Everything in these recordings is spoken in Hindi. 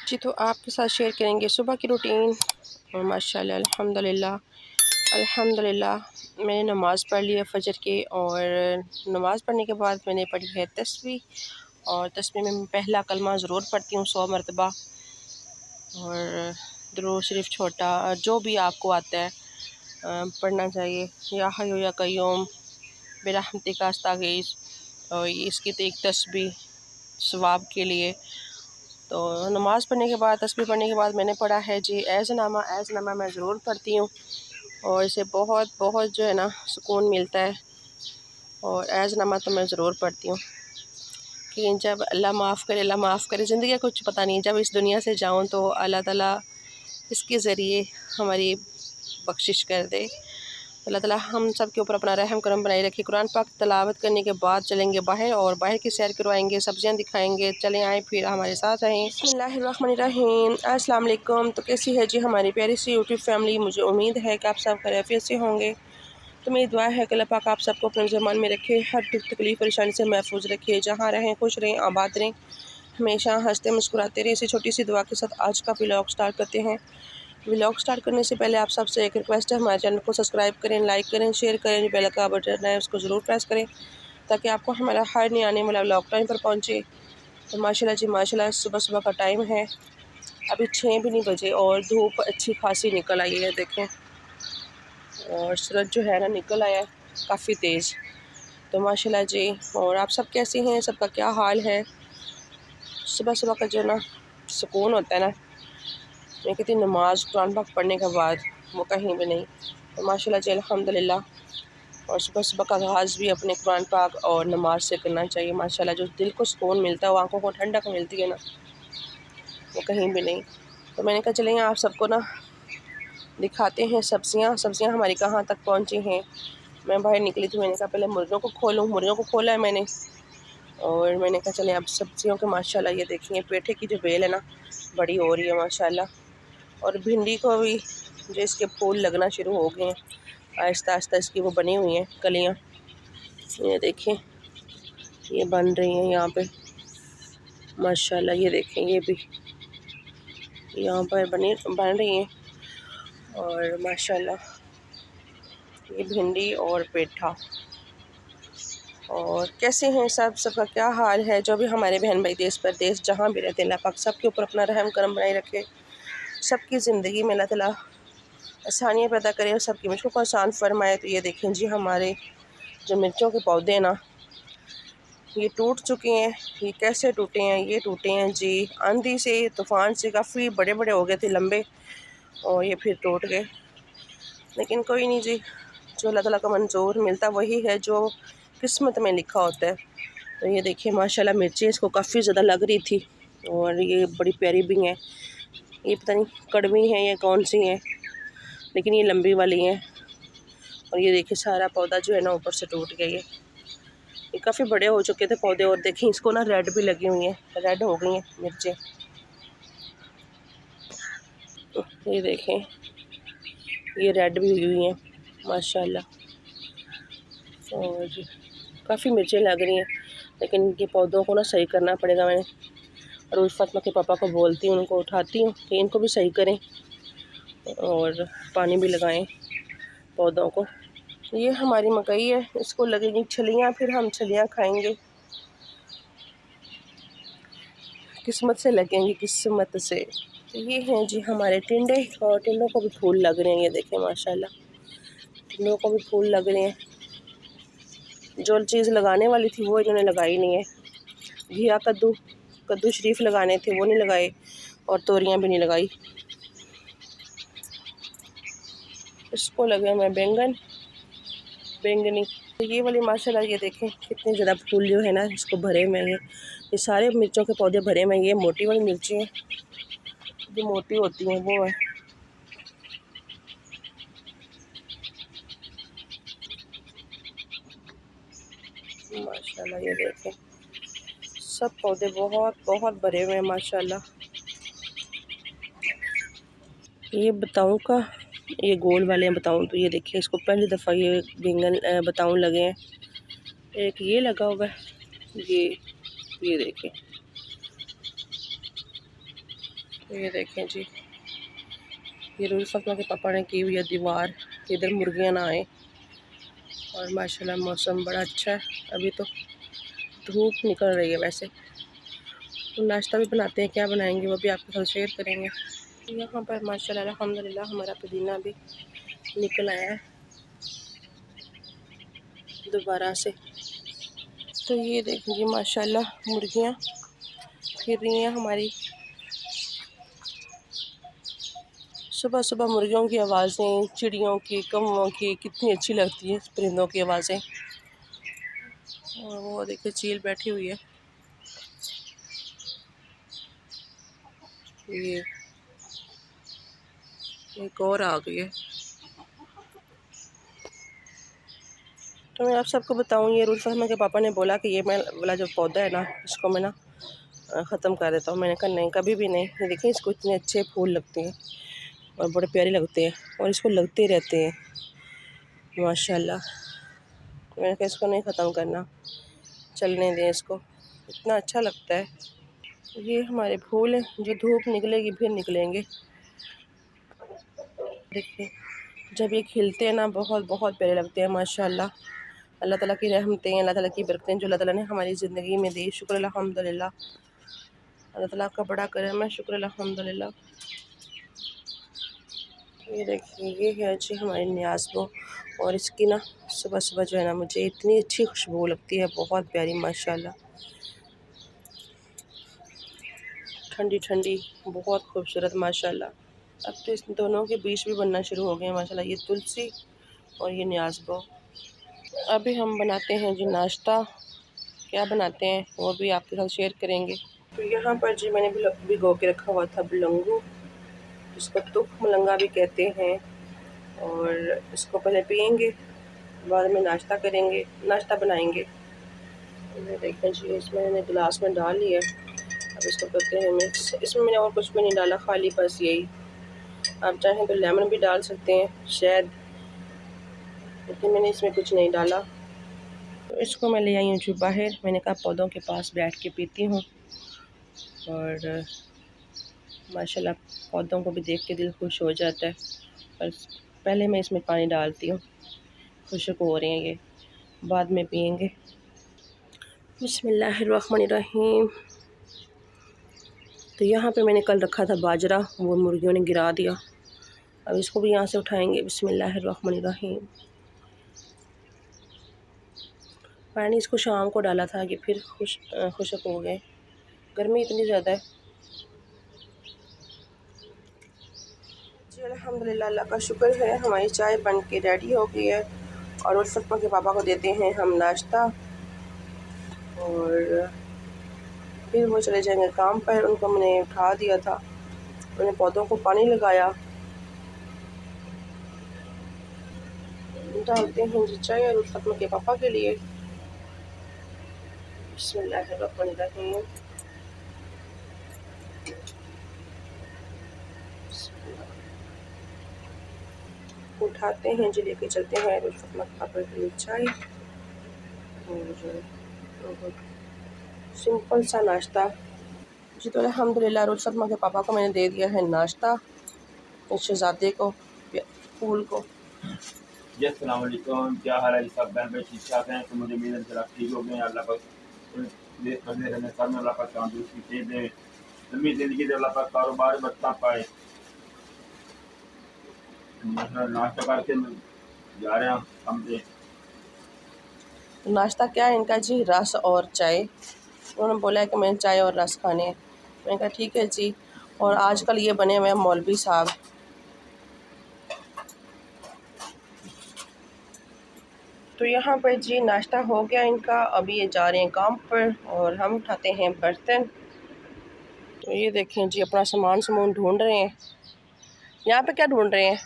जी, तो आपके साथ शेयर करेंगे सुबह की रूटीन। और माशाल्लाह अल्हम्दुलिल्लाह अल्हम्दुलिल्लाह मैंने नमाज़ पढ़ ली है फ़जर की। और नमाज़ पढ़ने के बाद मैंने पढ़ी है तस्बीह। और तस्बीह में मैं पहला कलमा ज़रूर पढ़ती हूँ 100 मरतबा। और दुरूद शरीफ छोटा जो भी आपको आता है पढ़ना चाहिए। या हय्यु या कय्यूम बिरहमतिका अस्तगीथ। और इसकी तो एक तस्बीह सवाब के लिए। तो नमाज़ पढ़ने के बाद तस्बीह पढ़ने के बाद मैंने पढ़ा है जी ऐज़नामा मैं ज़रूर पढ़ती हूँ। और इसे बहुत बहुत जो है ना सुकून मिलता है। और ऐज़नामा तो मैं ज़रूर पढ़ती हूँ कि जब अल्लाह माफ़ करे ज़िंदगी का कुछ पता नहीं। जब इस दुनिया से जाऊँ तो अल्लाह ताला इसके ज़रिए हमारी बख्शिश कर दे। अल्लाह ताला हम सब के ऊपर अपना रहम करम बनाए रखे। कुरान पाक तिलावत करने के बाद चलेंगे बाहर और बाहर की सैर करवाएंगे, सब्जियां दिखाएंगे। चलें आए फिर हमारे साथ रहें। बिस्मिल्लाहिर्रहमानिर्रहीम। अस्सलाम वालेकुम। तो कैसी है जी हमारी प्यारी सी यूट्यूब फैमिली। मुझे उम्मीद है कि आप सब खैरियत से होंगे। तो मेरी दुआ है कि अल्लाह पाक आप सबको अपने ज़मान में रखे, हर दुख तकलीफ़ परेशानी से महफूज रखे। जहाँ रहें खुश रहें, आबाद रहें, हमेशा हंसते मुस्कुराते रहें। इसी छोटी सी दुआ के साथ आज का व्लॉग स्टार्ट करते हैं। व्लॉग स्टार्ट करने से पहले आप सबसे एक रिक्वेस्ट है, हमारे चैनल को सब्सक्राइब करें, लाइक करें, शेयर करें। बेल का बटन है उसको ज़रूर प्रेस करें ताकि आपको हमारा हर नया आने वाला व्लॉग टाइम पर पहुंचे। तो माशाल्लाह जी माशाल्लाह सुबह सुबह का टाइम है, अभी 6 भी नहीं बजे और धूप अच्छी खासी निकल आई है देखें। और सूरज जो है ना निकल आया है काफ़ी तेज़। तो माशाल्लाह जी। और आप सब कैसे हैं, सबका क्या हाल है। सुबह सुबह का जो ना सुकून होता है ना, मैं कहती नमाज़ कुरान पाक पढ़ने के बाद वो कहीं भी नहीं। तो माशाल्लाह जी अल्हम्दुलिल्लाह। और सुबह सुबह का आगाज़ भी अपने कुरान पाक और नमाज से करना चाहिए। माशाल्लाह जो दिल को सुकून मिलता है, वो आँखों को ठंडक मिलती है ना, वो कहीं भी नहीं। तो मैंने कहा चलें आप सबको ना दिखाते हैं सब्जियां हमारी कहाँ तक पहुँची हैं। मैं बाहर निकली थी, मैंने कहा पहले मुर्गियों को खोलूँ। मुर्गियों को खोला है मैंने। और मैंने कहा चलें अब सब्जियों के माशाल्लाह ये देखिए पेठे की जो बेल है ना बड़ी हो रही है माशाल्लाह। और भिंडी को भी जो इसके फूल लगना शुरू हो गए हैं, आहिस्ता आहिस्ता इसकी वो बनी हुई हैं कलियाँ। ये देखें ये बन रही हैं यहाँ पे माशाल्लाह। ये देखें ये भी यहाँ पर बन रही हैं। और माशाल्लाह ये भिंडी और पेठा। और कैसे हैं सबका क्या हाल है। जो भी हमारे बहन भाई देश परदेश जहाँ भी रहते हैं, अल्लाह पाक सबके ऊपर अपना रहम करम बनाए रखे। सबकी ज़िंदगी में अल्लाह ताला आसानियाँ पैदा करे और सबकी मुश्किल को आसान फरमाए। तो ये देखें जी हमारे जो मिर्चों के पौधे ना ये टूट चुके हैं। ये कैसे टूटे हैं, ये टूटे हैं जी आंधी से, तूफ़ान से। काफ़ी बड़े बड़े हो गए थे लंबे और ये फिर टूट गए। लेकिन कोई नहीं जी, जो अल्लाह ताला का मंजूर मिलता वही है जो किस्मत में लिखा होता है। तो ये देखिए माशाल्लाह मिर्ची इसको काफ़ी ज़्यादा लग रही थी और ये बड़ी प्यारी भी हैं। ये पता नहीं कड़वी हैं या कौन सी हैं, लेकिन ये लंबी वाली हैं। और ये देखिए सारा पौधा जो है ना ऊपर से टूट गया। ये काफ़ी बड़े हो चुके थे पौधे। और देखें इसको ना रेड भी लगी हुई हैं, रेड हो गई हैं मिर्चें। ये देखें ये रेड भी हुई हुई हैं माशाल्लाह। और काफ़ी मिर्चें लग रही हैं, लेकिन इनके पौधों को ना सही करना पड़ेगा। मैं रोज़ फातिमा के पापा को बोलती हूँ, उनको उठाती हूँ कि इनको भी सही करें और पानी भी लगाएं पौधों को। ये हमारी मकई है, इसको लगेंगी छलियाँ, फिर हम छलियाँ खाएंगे। किस्मत से लगेंगी, किस्मत से। तो ये हैं जी हमारे टिंडे और टिंडों को भी फूल लग रहे हैं। ये देखें माशाल्लाह टिंडों को भी फूल लग रहे हैं। जो चीज़ लगाने वाली थी वो इन्होंने लगाई नहीं है। घिया कद्दू शरीफ लगाने थे वो नहीं लगाए और तोरियां भी नहीं लगाई। इसको लगे मैं बैंगनी। तो ये वाली माशाल्लाह ये देखें कितने ज़्यादा फूल जो है ना इसको भरे में। ये सारे मिर्चों के पौधे भरे में। ये मोटी वाली मिर्ची हैं जो मोटी होती हैं वो है। माशाल्लाह ये देखें सब पौधे बहुत बहुत भरे हुए हैं माशाल्लाह। ये बताऊं का ये गोल वाले हैं बताऊं तो ये देखिए इसको पहली दफ़ा ये बैंगन बताऊं लगे हैं। एक ये लगा हुआ है ये देखें तो ये देखें जी, ये रूल फतमा के पापा ने की हुई है दीवार, इधर मुर्गियाँ ना आए। और माशाल्लाह मौसम बड़ा अच्छा है, अभी तो धूप निकल रही है। वैसे तो नाश्ता भी बनाते हैं, क्या बनाएंगे वो भी आपके साथ शेयर करेंगे। यहाँ पर माशाल्लाह अल्हम्दुलिल्लाह हमारा पुदीना भी निकल आया है दोबारा से। तो ये देखेंगे माशाल्लाह मुर्गियाँ फिर रही हैं हमारी। सुबह सुबह मुर्गियों की आवाज़ें, चिड़ियों की, कौवों की कितनी अच्छी लगती है, परिंदों की आवाज़ें। और वो देखिए चील बैठी हुई है। ये एक और आ गई है। तो मैं आप सबको बताऊं, ये रूल फहमा के पापा ने बोला कि ये मैं वाला जो पौधा है ना, इसको मैं ना ख़त्म कर देता हूँ। मैंने कहा नहीं, कभी भी नहीं। ये देखिए इसको इतने अच्छे फूल लगते हैं और बड़े प्यारे लगते हैं और इसको लगते रहते हैं माशाल्लाह। मैंने कहा इसको नहीं ख़त्म करना, चलने दें इसको, इतना अच्छा लगता है। ये हमारे फूल हैं, जो धूप निकलेगी फिर निकलेंगे। देखिए जब ये खिलते हैं ना, बहुत बहुत प्यारे लगते हैं माशाल्लाह। अल्लाह ताला की रहमतें, अल्लाह ताला की बरकतें जो अल्लाह ताला ने हमारी ज़िंदगी में दी, शुक्र अल्हम्दुलिल्लाह। अल्लाह ताला का बड़ा करम है, शुक्र अल्हम्दुलिल्लाह। ये देखिए ये है जी हमारी न्याज़बो, और इसकी ना सुबह सुबह जो है ना मुझे इतनी अच्छी खुशबू लगती है, बहुत प्यारी माशाल्लाह, ठंडी ठंडी, बहुत खूबसूरत माशाल्लाह। अब तो इस दोनों के बीच भी बनना शुरू हो गए हैं माशाल्लाह, ये तुलसी और ये न्याज़बो। अभी हम बनाते हैं जी नाश्ता। क्या बनाते हैं वो भी आपके साथ शेयर करेंगे। तो यहाँ पर जी मैंने भिगो के रखा हुआ था बिलंगू, इसको तुख मलंगा भी कहते हैं। और इसको पहले पियेंगे, बाद में नाश्ता करेंगे, नाश्ता बनाएंगे। ये देखें जी, इसमें मैंने गिलास में डाल लिया। अब इसको करते हैं मिक्स। इसमें मैंने और कुछ भी नहीं डाला, खाली बस यही। आप चाहें तो लेमन भी डाल सकते हैं शायद, लेकिन मैंने इसमें कुछ नहीं डाला। तो इसको मैं ले आई हूँ जो बाहर, मैंने कहा पौधों के पास बैठ के पीती हूँ। और माशाल्लाह पौधों को भी देख के दिल खुश हो जाता है। और पहले मैं इसमें पानी डालती हूँ, खुशक हो रहे हैं ये, बाद में पियेंगे। बिस्मिल्लाहिर्रहमानिर्रहीम। तो यहाँ पे मैंने कल रखा था बाजरा, वो मुर्गियों ने गिरा दिया। अब इसको भी यहाँ से उठाएंगे। बिस्मिल्लाहिर्रहमानिर्रहीम। पानी इसको शाम को डाला था कि फिर खुशक हो गए, गर्मी इतनी ज़्यादा है जी। अल्हम्दुलिल्लाह, अल्लाह का शुक्र है, हमारी चाय बन के रेडी हो गई है। और उस फतमा के पापा को देते हैं हम नाश्ता, और फिर वो चले जाएंगे काम पर। उनको मैंने उठा दिया था, उन्हें पौधों को पानी लगाया। डालते हैं जी चाय और उस फतमा के पापा के लिए। बिस्मिल्लाहिर्रहमानिर्रहीम। उठाते हैं जी, लेके चलते हैं उस फतमा के पापा के लिए चाय। और सिंपल सा नाश्ता जी। तो अल्हम्दुलिल्लाह रोज़ फतमा के पापा को मैंने दे दिया है नाश्ता, शहज़ादे को, फूल को। जी अस्सलाम वालेकुम, क्या हाल है सब? बहन भाई ठीक ठाक हैं? तो मुझे उम्मीद है कि आप ठीक हो गए हैं। अल्लाह पाक करने रहने सब में अल्लाह पाक तंदुरुस्ती दे दे, लंबी ज़िंदगी दे, अल्लाह पाक कारोबार बरकत पाए। नाश्ता करके जा रहे हैं हम पे। नाश्ता क्या है इनका जी? रस और चाय। उन्होंने बोला है कि मैंने चाय और रस खाने हैं। मैंने कहा ठीक है जी। और आजकल ये बने हुए हैं मौलवी साहब। तो यहाँ पर जी नाश्ता हो गया इनका, अभी ये जा रहे हैं काम पर और हम उठाते हैं बर्तन। तो ये देखें जी अपना सामान ढूंढ रहे हैं। यहाँ पे क्या ढूंढ रहे हैं?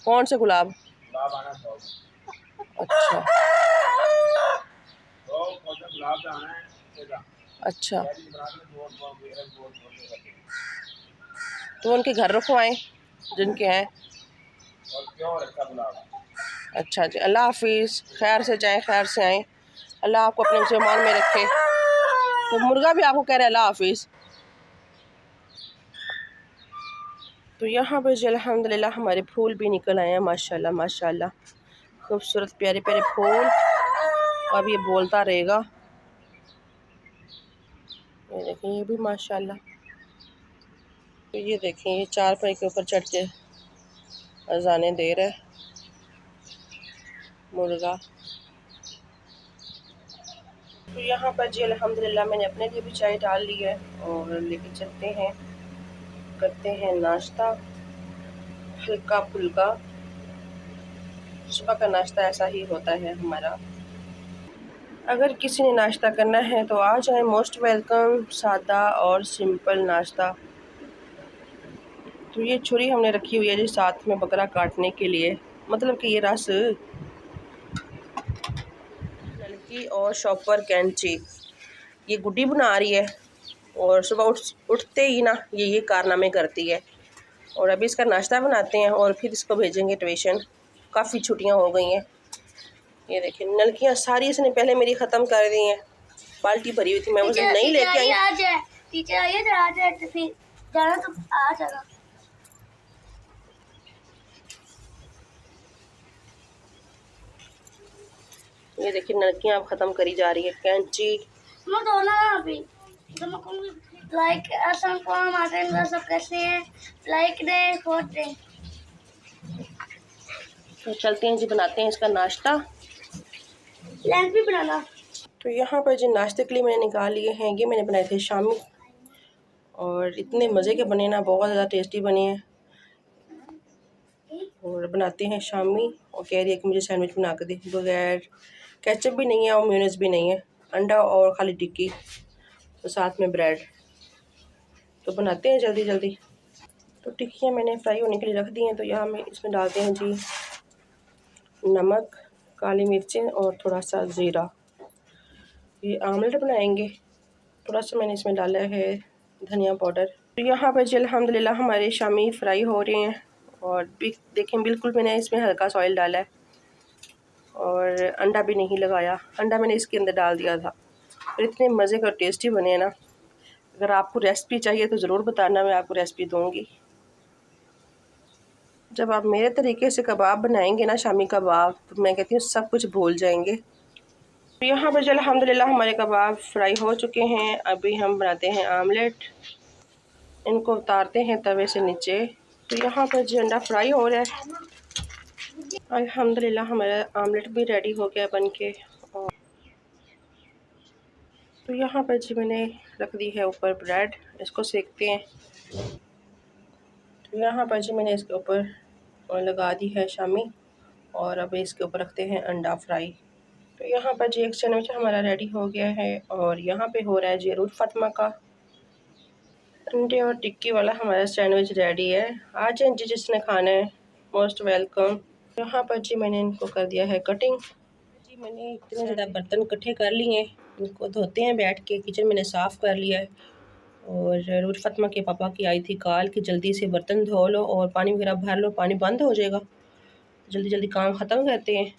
कौन से गुलाब? अच्छा अच्छा, तो उनके घर रखवाएं जिनके हैं। अच्छा जी, अल्लाह हाफिज़। खैर से जाएं, खैर से आएँ। अल्लाह आपको अपने ज़मान में रखे। तो मुर्गा भी आपको कह रहा है अल्लाह हाफिज़। तो यहाँ पर जी अल्हम्दुलिल्लाह हमारे फूल भी निकल आए हैं माशाल्लाह माशाल्लाह, खूबसूरत प्यारे प्यारे फूल। अब ये बोलता रहेगा। ये देखें ये भी माशाल्लाह। तो ये देखें ये चारपाई के ऊपर चढ़ के अजाने दे रहा है मुर्गा। तो यहाँ पर जी अल्हम्दुलिल्लाह मैंने अपने लिए भी चाय डाल ली है और लेके चलते हैं, करते हैं नाश्ता हल्का फुल्का। सुबह का नाश्ता ऐसा ही होता है हमारा। अगर किसी ने नाश्ता करना है तो आ जाए, मोस्ट वेलकम। सादा और सिंपल नाश्ता। तो ये छुरी हमने रखी हुई है जी साथ में बकरा काटने के लिए, मतलब कि ये रस नलकी और शॉपर कैंची ये गुड्डी बना रही है और सुबह उठते ही ना ये कारनामे करती है। और अभी इसका नाश्ता बनाते हैं और फिर इसको भेजेंगे ट्यूशन। काफ़ी छुट्टियां हो गई हैं। ये देखिए नलकियां सारी इसने पहले मेरी ख़त्म कर दी हैं। बाल्टी भरी हुई थी, मैं उसे नहीं लेके आई। टीचर आइए तो आ जाए, तो फिर जाना तो आ जाना। ये देखिए नलकियां अब ख़त्म करी जा रही है। कैंची मैं दोनों अभी लाइक सब कैसे हैं, लाइक दे खोद दे। तो चलते हैं जी, बनाते हैं इसका नाश्ता। लैंप भी बनाना। तो यहाँ पर जी नाश्ते के लिए मैंने निकाल लिए हैं, ये मैंने बनाए थे शामी और इतने मज़े के बने ना, बहुत ज़्यादा टेस्टी बने हैं। और बनाते हैं शामी और कह रही है कि मुझे सैंडविच बना कर दे, बगैर केचप भी नहीं है और मेयोनेज़ भी नहीं है, अंडा और खाली टिक्की तो साथ में ब्रेड। तो बनाते हैं जल्दी जल्दी। तो टिक्कियाँ मैंने फ्राई होने के लिए रख दी हैं। तो यहाँ में इसमें डालते हैं जी नमक, काली मिर्चें और थोड़ा सा ज़ीरा। ये आमलेट बनाएंगे। थोड़ा सा मैंने इसमें डाला है धनिया पाउडर। तो यहाँ पर जी अल्हम्दुलिल्लाह हमारे शामी फ्राई हो रहे हैं और देखें बिल्कुल मैंने इसमें हल्का सा ऑयल डाला है और अंडा भी नहीं लगाया। अंडा मैंने इसके अंदर डाल दिया था और इतने मज़े का टेस्टी बने हैं ना। अगर आपको रेसिपी चाहिए तो ज़रूर बताना, मैं आपको रेसिपी दूँगी। जब आप मेरे तरीके से कबाब बनाएंगे ना, शामी कबाब, तो मैं कहती हूँ सब कुछ भूल जाएंगे। तो यहाँ पर अल्हम्दुलिल्लाह हमारे कबाब फ्राई हो चुके हैं। अभी हम बनाते हैं आमलेट। इनको उतारते हैं तवे से नीचे। तो यहाँ पर जी अंडा फ्राई हो रहा है। अल्हम्दुलिल्लाह हमारा आमलेट भी रेडी हो गया बन के। और तो यहाँ पर जी मैंने रख दी है ऊपर ब्रेड, इसको सेकते हैं। तो यहाँ पर जी मैंने इसके ऊपर लगा दी है शामी और अब इसके ऊपर रखते हैं अंडा फ्राई। तो यहाँ पर जी एक सैंडविच हमारा रेडी हो गया है और यहाँ पे हो रहा है जी रूट फातिमा का अंडे और टिक्की वाला हमारा सैंडविच रेडी है। आ जाए जी जिसने खाना है, मोस्ट वेलकम। यहाँ पर जी मैंने इनको कर दिया है कटिंग। जी मैंने इतने ज़्यादा बर्तन इकट्ठे कर लिए हैं, इनको धोते हैं बैठ के। किचन मैंने साफ़ कर लिया है और रूट फातिमा के पापा की आई थी कॉल कि जल्दी से बर्तन धो लो और पानी वगैरह भर लो, पानी बंद हो जाएगा, जल्दी जल्दी काम ख़त्म करते हैं।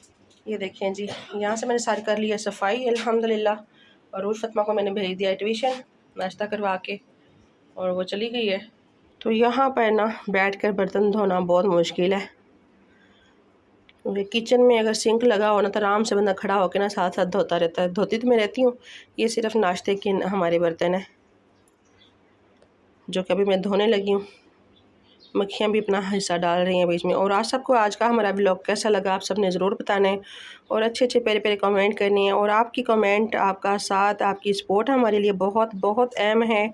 ये देखें जी यहाँ से मैंने सारी कर लिया सफाई अल्हम्दुलिल्लाह। और रूट फातिमा को मैंने भेज दिया ट्यूशन नाश्ता करवा के और वो चली गई है। तो यहाँ पर ना बैठकर बर्तन धोना बहुत मुश्किल है। किचन में अगर सिंक लगा हो ना तो आराम से बंदा खड़ा होकर ना साथ साथ धोता रहता है। धोती तो मैं रहती हूँ, ये सिर्फ नाश्ते के हमारे बर्तन है जो कभी मैं धोने लगी हूँ। मक्खियाँ भी अपना हिस्सा डाल रही हैं बीच में। और आज का हमारा ब्लॉग कैसा लगा आप सब ने ज़रूर बताना है और अच्छे अच्छे प्यारे प्यारे कमेंट करनी है। और आपकी कमेंट, आपका साथ, आपकी सपोर्ट हमारे लिए बहुत बहुत अहम है।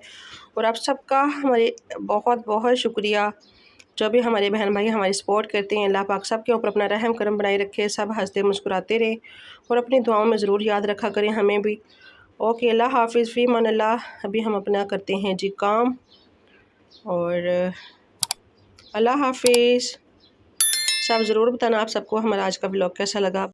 और आप सबका हमारे बहुत बहुत शुक्रिया। जो भी हमारे बहन भाई हमारी सपोर्ट करते हैं, अल्लाह पाक सब के ऊपर अपना रहम करम बनाए रखे, सब हंसते मुस्कुराते रहे और अपनी दुआओं में ज़रूर याद रखा करें हमें भी। ओके, अल्लाह हाफिज़, फ़ी मन अल्लाह। अभी हम अपना करते हैं जी काम और अल्लाह हाफिज़। सब ज़रूर बताना आप सबको हमारा आज का ब्लॉग कैसा लगा।